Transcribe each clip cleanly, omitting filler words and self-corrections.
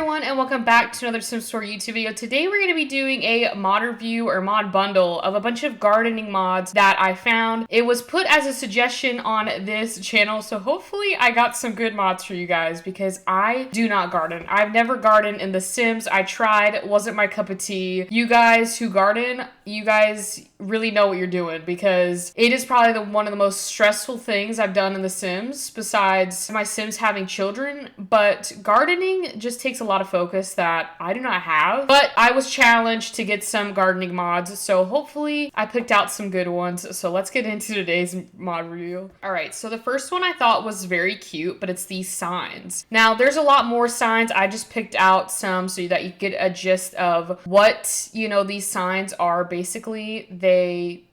everyone, and welcome back to another Sims 4 YouTube video. Today we're going to be doing a mod review or mod bundle of a bunch of gardening mods that I found. It was put as a suggestion on this channel, so hopefully I got some good mods for you guys because I do not garden. I've never gardened in The Sims. I tried, it wasn't my cup of tea. You guys who garden, you guys really know what you're doing because it is probably one of the most stressful things I've done in The Sims besides my Sims having children, but gardening just takes a lot of focus that I do not have. But I was challenged to get some gardening mods, so hopefully I picked out some good ones. So let's get into today's mod review. Alright, so the first one I thought was very cute, but it's these signs. Now there's a lot more signs. I just picked out some so that you get a gist of what, these signs are. Basically, they,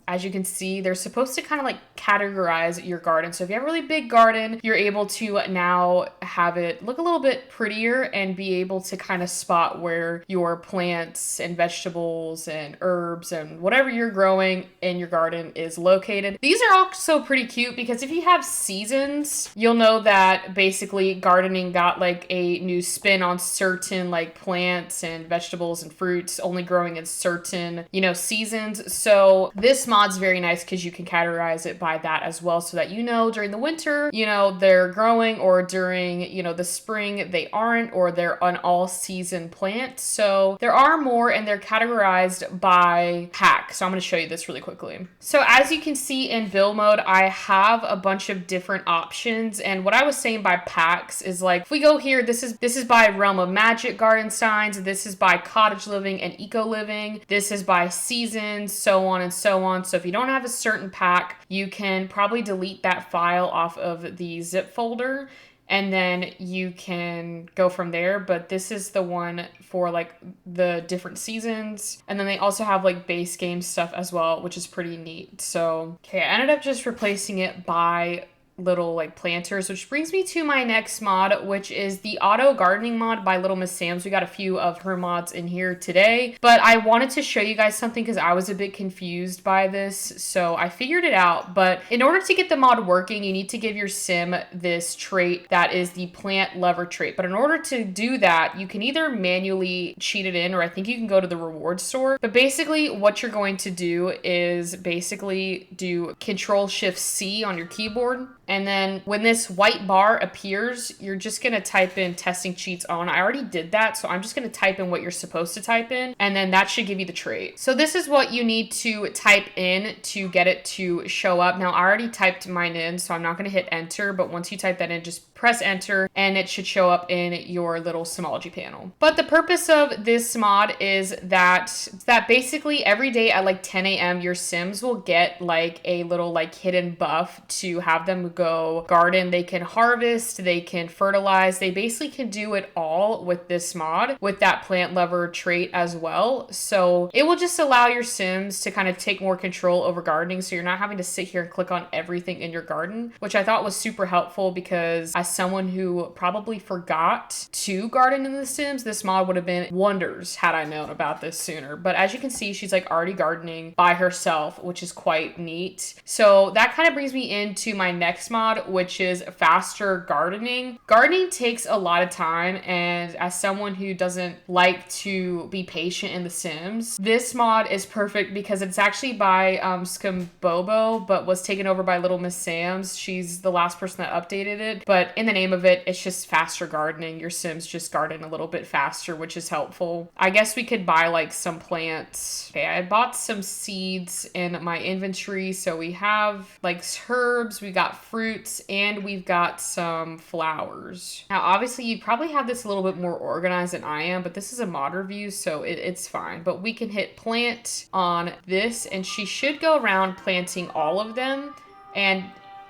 as you can see, they're supposed to kind of like categorize your garden. So if you have a really big garden, you're able to now have it look a little bit prettier and be able to kind of spot where your plants and vegetables and herbs and whatever you're growing in your garden is located. These are also pretty cute because if you have seasons, you'll know that basically gardening got like a new spin on certain like plants and vegetables and fruits only growing in certain, seasons. So this mod's very nice because you can categorize it by that as well so that during the winter, they're growing, or during, the spring they aren't, or they're an all-season plant. So there are more and they're categorized by pack. So I'm going to show you this really quickly. So as you can see in build mode, I have a bunch of different options, and what I was saying by packs is like if we go here, this is by Realm of Magic garden signs, this is by cottage living and eco living, this is by seasons, so on and so on. So if you don't have a certain pack, you can probably delete that file off of the zip folder and then you can go from there. But this is the one for like the different seasons. And then they also have like base game stuff as well, which is pretty neat. So, okay, I ended up just replacing it by little like planters, which brings me to my next mod, which is the auto gardening mod by Little Miss Sam's. We got a few of her mods in here today, but I wanted to show you guys something because I was a bit confused by this, so I figured it out. But in order to get the mod working, you need to give your sim this trait that is the plant lover trait. But in order to do that, you can either manually cheat it in, or I think you can go to the reward store. But basically what you're going to do is basically do Control-Shift-C on your keyboard. And then when this white bar appears, you're just going to type in testing cheats on. I already did that, so I'm just going to type in what you're supposed to type in, and then that should give you the trait. So this is what you need to type in to get it to show up. Now, I already typed mine in, so I'm not going to hit enter, but once you type that in, just press enter, and it should show up in your little Simology panel. But the purpose of this mod is that basically every day at like 10 a.m., your Sims will get like a little like hidden buff to have them go garden. They can harvest, they can fertilize, they basically can do it all with this mod with that plant lover trait as well. So it will just allow your Sims to kind of take more control over gardening, so you're not having to sit here and click on everything in your garden, which I thought was super helpful because as someone who probably forgot to garden in The Sims, this mod would have been wonders had I known about this sooner. But as you can see, she's like already gardening by herself, which is quite neat. So that kind of brings me into my next mod, which is faster gardening. Gardening takes a lot of time, and as someone who doesn't like to be patient in The Sims, this mod is perfect because it's actually by Scumbobo, but was taken over by Little Miss Sam's. She's the last person that updated it, but in the name of it, it's just faster gardening. Your Sims just garden a little bit faster, which is helpful. I guess we could buy like some plants. Okay, I bought some seeds in my inventory, so we have like herbs, we got fruits, and we've got some flowers. Now obviously you probably have this a little bit more organized than I am, but this is a mod review, so it's fine. But we can hit plant on this, and she should go around planting all of them, and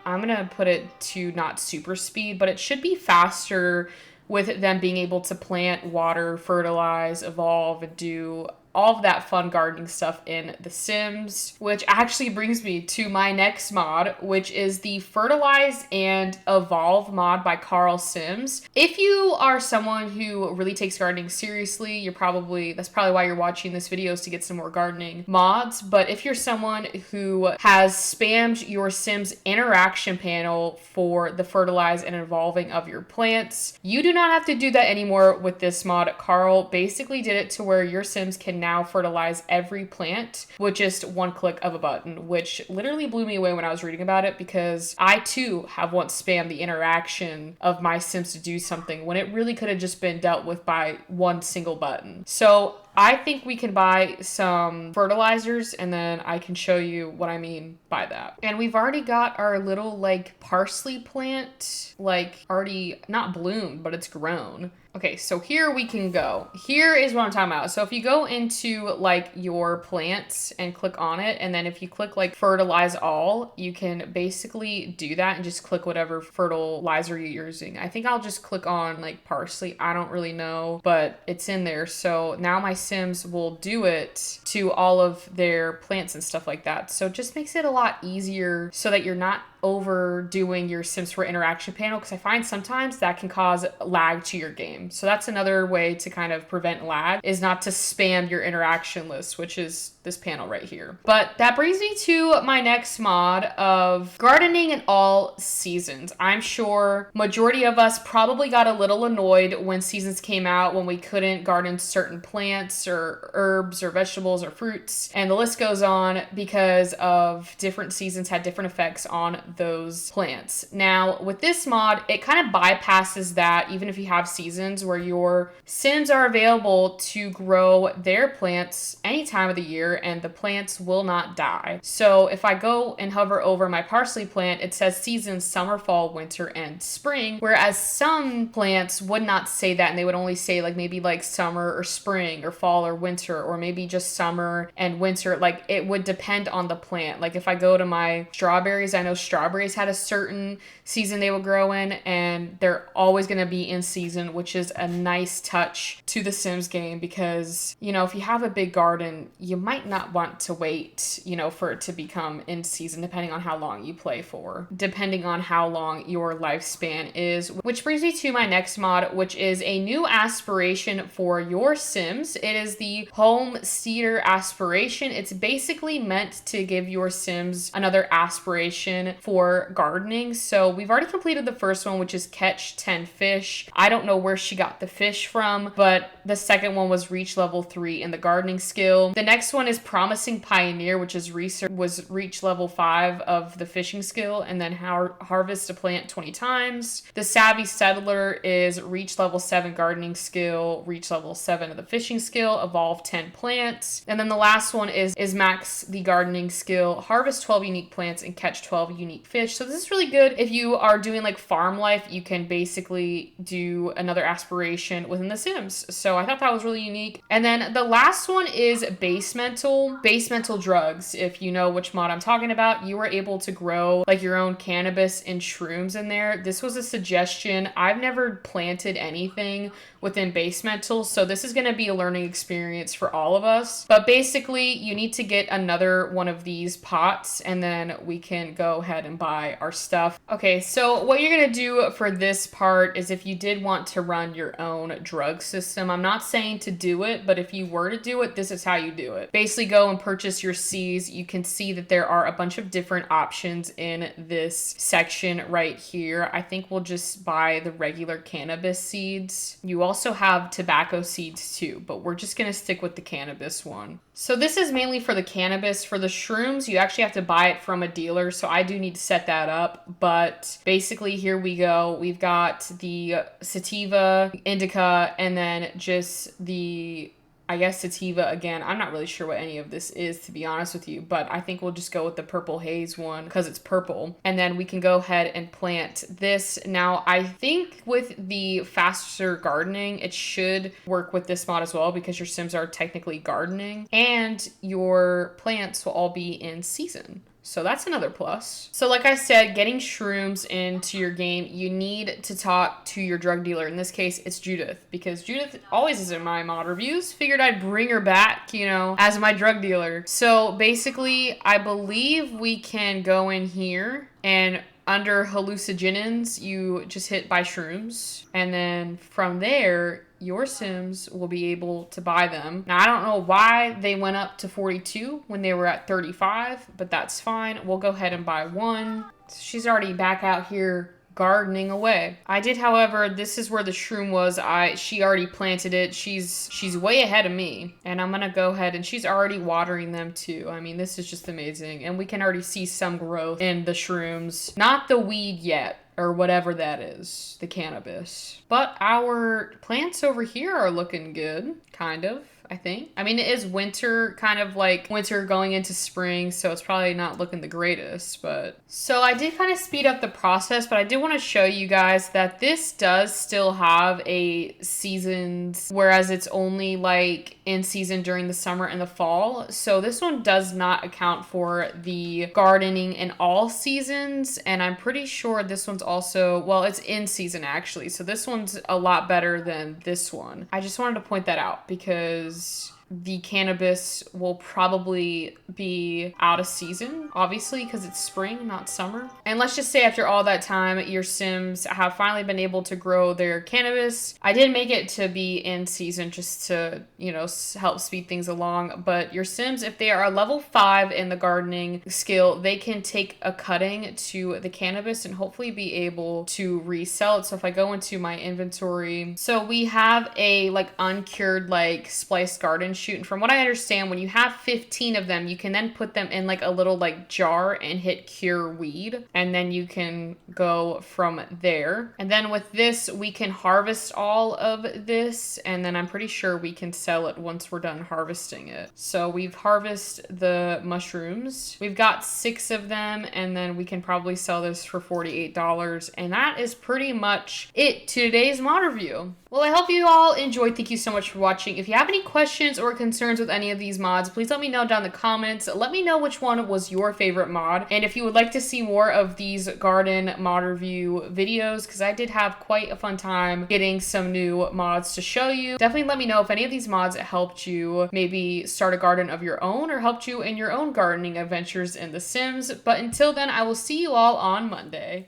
I'm gonna put it to not super speed, but it should be faster with them being able to plant, water, fertilize, evolve, and do all of that fun gardening stuff in The Sims, which actually brings me to my next mod, which is the Fertilize and Evolve mod by Carl Sims. If you are someone who really takes gardening seriously, that's probably why you're watching this video, is to get some more gardening mods. But if you're someone who has spammed your Sims interaction panel for the fertilize and evolving of your plants, you do not have to do that anymore with this mod. Carl basically did it to where your Sims can now fertilize every plant with just one click of a button, which literally blew me away when I was reading about it, because I too have once spammed the interaction of my Sims to do something when it really could have just been dealt with by one single button. So I think we can buy some fertilizers and then I can show you what I mean by that. And we've already got our little like parsley plant, like already not bloomed, but it's grown. Okay, so here we can go. Here is what I'm talking about. So if you go into like your plants and click on it, and then if you click like fertilize all, you can basically do that and just click whatever fertilizer you're using. I think I'll just click on like parsley. I don't really know, but it's in there. So now my Sims will do it to all of their plants and stuff like that. So it just makes it a lot easier so that you're not overdoing your Sims 4 interaction panel, because I find sometimes that can cause lag to your game. So that's another way to kind of prevent lag, is not to spam your interaction list, which is this panel right here. But that brings me to my next mod of gardening in all seasons. I'm sure majority of us probably got a little annoyed when seasons came out, when we couldn't garden certain plants or herbs or vegetables or fruits, and the list goes on, because of different seasons had different effects on those plants. Now with this mod, it kind of bypasses that. Even if you have seasons where your Sims are available to grow their plants any time of the year and the plants will not die. So if I go and hover over my parsley plant, it says seasons summer, fall, winter, and spring, whereas some plants would not say that, and they would only say like maybe like summer or spring or fall or winter, or maybe just summer and winter. Like it would depend on the plant. Like if I go to my strawberries, I know strawberries had a certain season they will grow in, and they're always going to be in season, which is a nice touch to the Sims game, because, you know, if you have a big garden, you might not want to wait, you know, for it to become in season, depending on how long you play for, depending on how long your lifespan is. Which brings me to my next mod, which is a new aspiration for your Sims. It is the Homesteader Aspiration. It's basically meant to give your Sims another aspiration for gardening. So we've already completed the first one, which is catch 10 fish. I don't know where she got the fish from, but the second one was reach level 3 in the gardening skill. The next one is promising pioneer, which is reach level 5 of the fishing skill, and then harvest a plant 20 times. The savvy settler is reach level 7 gardening skill, reach level 7 of the fishing skill, evolve 10 plants. And then the last one is max the gardening skill, harvest 12 unique plants and catch 12 unique fish. So this is really good if you are doing like farm life. You can basically do another aspiration within the Sims. So I thought that was really unique. And then the last one is Basemental drugs. If you know which mod I'm talking about, you were able to grow like your own cannabis and shrooms in there. This was a suggestion. I've never planted anything within Basemental, so this is going to be a learning experience for all of us. But basically, you need to get another one of these pots, and then we can go ahead and buy our stuff. Okay, so what you're going to do for this part is, if you did want to run your own drug system, I'm not saying to do it, but if you were to do it, this is how you do it. Basically, go and purchase your seeds. You can see that there are a bunch of different options in this section right here. I think we'll just buy the regular cannabis seeds. You also have tobacco seeds too, but we're just going to stick with the cannabis one. So this is mainly for the cannabis. For the shrooms, you actually have to buy it from a dealer, so I do need to set that up. But basically, here we go. We've got the sativa, indica, and then just the, I guess, sativa again. I'm not really sure what any of this is, to be honest with you, but I think we'll just go with the purple haze one because it's purple. And then we can go ahead and plant this. Now, I think with the faster gardening, it should work with this mod as well, because your Sims are technically gardening and your plants will all be in season. So that's another plus. So like I said, getting shrooms into your game, you need to talk to your drug dealer. In this case, it's Judith, because Judith always is in my mod reviews. Figured I'd bring her back, you know, as my drug dealer. So basically, I believe we can go in here and under hallucinogens, you just hit buy shrooms. And then from there, your Sims will be able to buy them. Now, I don't know why they went up to 42 when they were at 35, but that's fine. We'll go ahead and buy one. So she's already back out here gardening away. I did, however, this is where the shroom was. She already planted it. She's way ahead of me. And I'm gonna go ahead, and she's already watering them too. I mean, this is just amazing. And we can already see some growth in the shrooms. Not the weed yet, or whatever that is, the cannabis. But our plants over here are looking good, kind of, I think. I mean, it is winter, kind of like winter going into spring, so it's probably not looking the greatest, but... So I did kind of speed up the process, but I did want to show you guys that this does still have a seasons, whereas it's only like in season during the summer and the fall. So this one does not account for the gardening in all seasons, and I'm pretty sure this one's also, well, it's in season actually, so this one's a lot better than this one. I just wanted to point that out because the cannabis will probably be out of season, obviously, because it's spring, not summer. And let's just say after all that time, your Sims have finally been able to grow their cannabis. I did make it to be in season just to, you know, help speed things along. But your Sims, if they are a level 5 in the gardening skill, they can take a cutting to the cannabis and hopefully be able to resell it. So if I go into my inventory, so we have a like uncured like spliced garden shoot, and from what I understand, when you have 15 of them, you can then put them in like a little like jar and hit cure weed, and then you can go from there. And then with this, we can harvest all of this, and then I'm pretty sure we can sell it once we're done harvesting it. So we've harvested the mushrooms, we've got 6 of them, and then we can probably sell this for $48, and that is pretty much it to today's mod review. Well, I hope you all enjoyed. Thank you so much for watching. If you have any questions or concerns with any of these mods, please let me know down in the comments. Let me know which one was your favorite mod, and if you would like to see more of these garden mod review videos, because I did have quite a fun time getting some new mods to show you. Definitely let me know if any of these mods helped you maybe start a garden of your own or helped you in your own gardening adventures in The Sims. But until then, I will see you all on Monday.